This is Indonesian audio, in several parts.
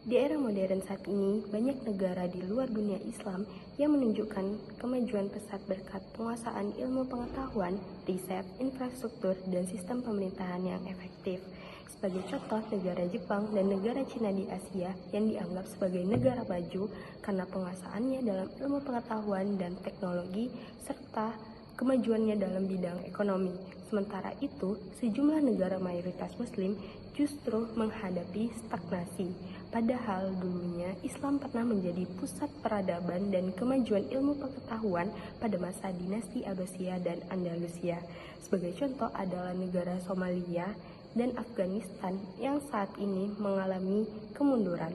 Di era modern saat ini, banyak negara di luar dunia Islam yang menunjukkan kemajuan pesat berkat penguasaan ilmu pengetahuan, riset, infrastruktur, dan sistem pemerintahan yang efektif. Sebagai contoh, negara Jepang dan negara Cina di Asia yang dianggap sebagai negara maju karena penguasaannya dalam ilmu pengetahuan dan teknologi serta kemajuannya dalam bidang ekonomi. Sementara itu, sejumlah negara mayoritas Muslim justru menghadapi stagnasi. Padahal dulunya Islam pernah menjadi pusat peradaban dan kemajuan ilmu pengetahuan pada masa dinasti Abbasiyah dan Andalusia. Sebagai contoh adalah negara Somalia dan Afghanistan yang saat ini mengalami kemunduran.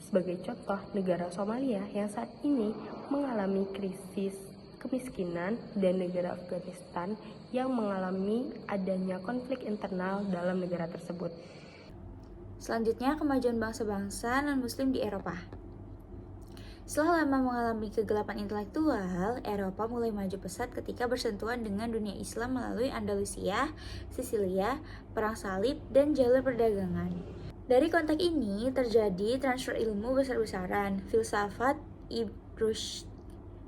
Sebagai contoh, negara Somalia yang saat ini mengalami krisis kemiskinan dan negara Afghanistan yang mengalami adanya konflik internal dalam negara tersebut. Selanjutnya, kemajuan bangsa-bangsa non-muslim di Eropa. Setelah lama mengalami kegelapan intelektual, Eropa mulai maju pesat ketika bersentuhan dengan dunia Islam melalui Andalusia, Sisilia, Perang Salib, dan jalur perdagangan. Dari konteks ini terjadi transfer ilmu besar-besaran. Filsafat Ibn Rushd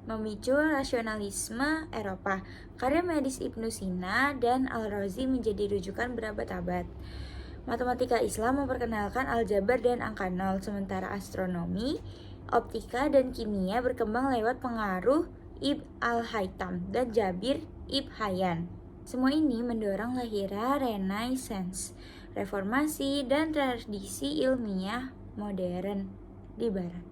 memicu rasionalisme Eropa. Karya medis Ibnu Sina dan Al-Razi menjadi rujukan berabad-abad. Matematika Islam memperkenalkan aljabar dan angka nol, sementara astronomi, optika, dan kimia berkembang lewat pengaruh Ibn al-Haytham dan Jabir Ibn Hayyan. Semua ini mendorong lahirnya Renaissance, reformasi, dan tradisi ilmiah modern di Barat.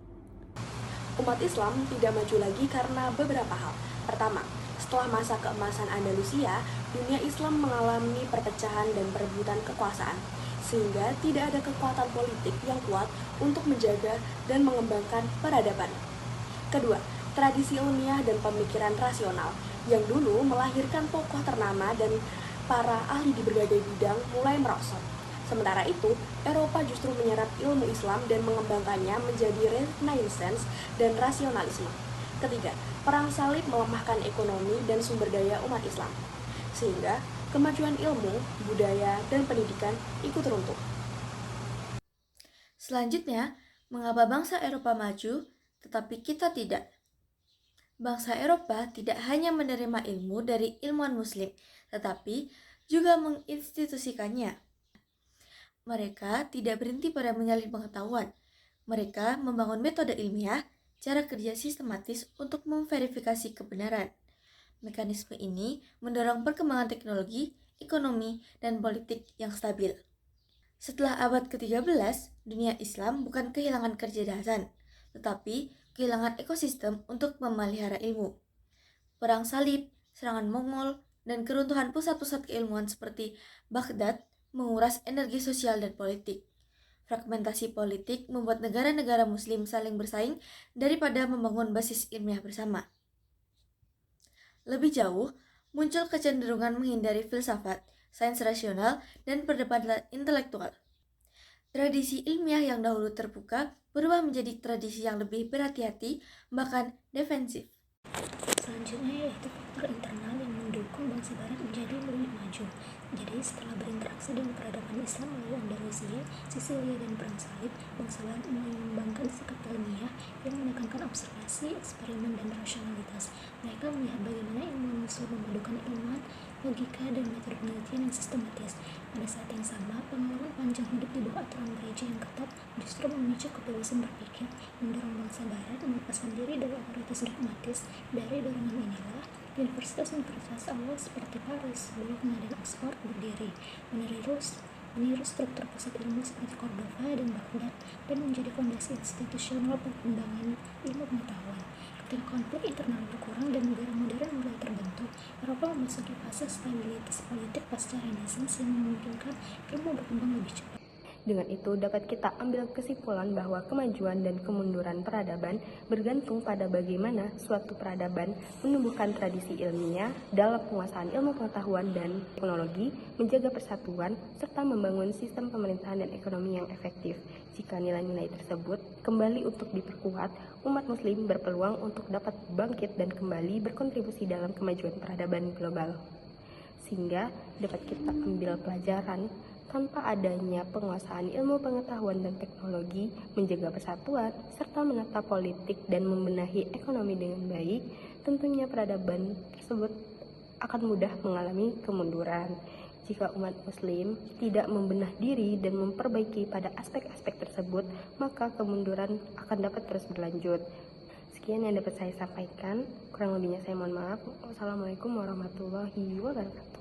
Umat Islam tidak maju lagi karena beberapa hal. Pertama, setelah masa keemasan Andalusia, dunia Islam mengalami perpecahan dan perebutan kekuasaan, sehingga tidak ada kekuatan politik yang kuat untuk menjaga dan mengembangkan peradaban. Kedua, tradisi ilmiah dan pemikiran rasional yang dulu melahirkan tokoh ternama dan para ahli di berbagai bidang mulai merosot. Sementara itu, Eropa justru menyerap ilmu Islam dan mengembangkannya menjadi Renaissance dan rasionalisme. Ketiga, Perang Salib melemahkan ekonomi dan sumber daya umat Islam, sehingga kemajuan ilmu, budaya, dan pendidikan ikut runtuh. Selanjutnya, mengapa bangsa Eropa maju, tetapi kita tidak? Bangsa Eropa tidak hanya menerima ilmu dari ilmuwan Muslim, tetapi juga menginstitusikannya. Mereka tidak berhenti pada menyalin pengetahuan. Mereka membangun metode ilmiah, cara kerja sistematis untuk memverifikasi kebenaran. Mekanisme ini mendorong perkembangan teknologi, ekonomi, dan politik yang stabil. Setelah abad ke-13, dunia Islam bukan kehilangan kecerdasan, tetapi kehilangan ekosistem untuk memelihara ilmu. Perang Salib, serangan Mongol, dan keruntuhan pusat-pusat keilmuan seperti Baghdad menguras energi sosial dan politik. Fragmentasi politik membuat negara-negara Muslim saling bersaing daripada membangun basis ilmiah bersama. Lebih jauh, muncul kecenderungan menghindari filsafat, sains rasional, dan perdebatan intelektual. Tradisi ilmiah yang dahulu terbuka berubah menjadi tradisi yang lebih berhati-hati, bahkan defensif. Selanjutnya yaitu faktor internal yang mendukung bangsa Barat menjadi lebih maju. Jadi setelah berinteraksi dengan peradaban Islam melalui Andalusia, Sisilia, dan Perang Salib, bangsa Barat mulai mengembangkan sikap ilmiah yang menekankan observasi, eksperimen, dan rasionalitas. Mereka melihat bagaimana ilmu Muslim memadukan ilmuwan, logika, dan metode penelitian yang sistematis. Pada saat yang sama, pengalaman panjang hidup di bawah aturan gereja yang ketat justru memicu kebebasan berpikir, mendorong bangsa Barat melepaskan diri dari otoritas dogmatis. Dari dorongan inilah, universitas-universitas awal seperti Paris, Bologna, dan Oxford berdiri, meniru struktur pusat ilmu seperti Cordova dan Baghdad, dan menjadi fondasi institusional perkembangan ilmu pengetahuan. Ketika konflik internal berkurang dan negara modern mulai terbentuk, Eropa memasuki fase stabilitas politik pasca Renaissance yang memungkinkan ilmu berkembang lebih cepat. Dengan itu dapat kita ambil kesimpulan bahwa kemajuan dan kemunduran peradaban bergantung pada bagaimana suatu peradaban menumbuhkan tradisi ilmiah dalam penguasaan ilmu pengetahuan dan teknologi, menjaga persatuan, serta membangun sistem pemerintahan dan ekonomi yang efektif. Jika nilai-nilai tersebut kembali untuk diperkuat, umat muslim berpeluang untuk dapat bangkit dan kembali berkontribusi dalam kemajuan peradaban global. Sehingga dapat kita ambil pelajaran Tanpa adanya penguasaan ilmu pengetahuan dan teknologi, menjaga persatuan, serta menata politik dan membenahi ekonomi dengan baik, tentunya peradaban tersebut akan mudah mengalami kemunduran. Jika umat muslim tidak membenah diri dan memperbaiki pada aspek-aspek tersebut, maka kemunduran akan dapat terus berlanjut. Sekian yang dapat saya sampaikan, kurang lebihnya saya mohon maaf. Wassalamualaikum warahmatullahi wabarakatuh.